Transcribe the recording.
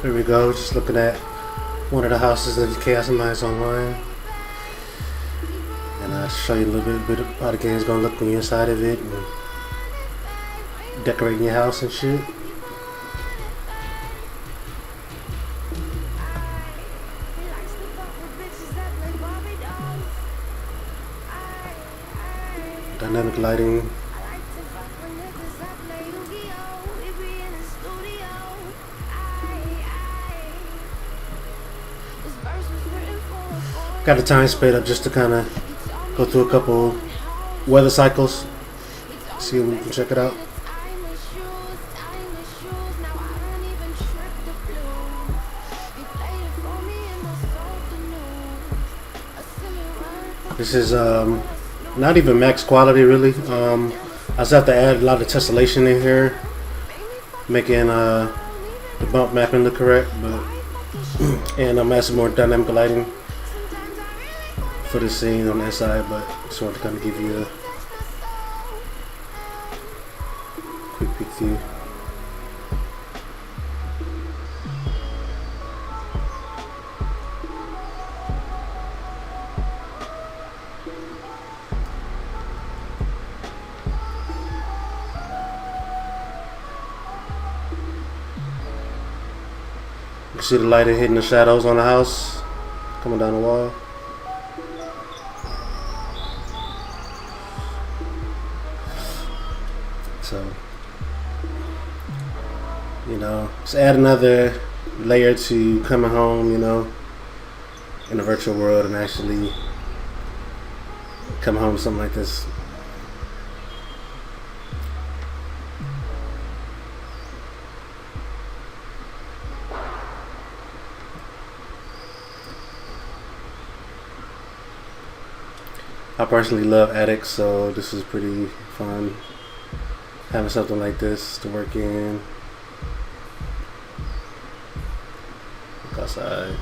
Here we go, just looking at one of the houses that the Chaos Minds online. And I'll show you a little bit of how the game's gonna look when you're inside of it and decorating your house and shit. Dynamic lighting. Got the time sped up just to kind of go through a couple weather cycles. See if we can check it out. This is not even max quality really. I just have to add a lot of tessellation in here, making the bump mapping look correct, but and I'm adding some more dynamic lighting for the scene on the inside, but just wanted to kind of give you a quick peek view. You can see the lighting hitting the shadows on the house, coming down the wall. So, you know, just add another layer to coming home, you know, in the virtual world and actually come home to something like this. I personally love attics, so this is pretty fun having something like this to work in. Look outside.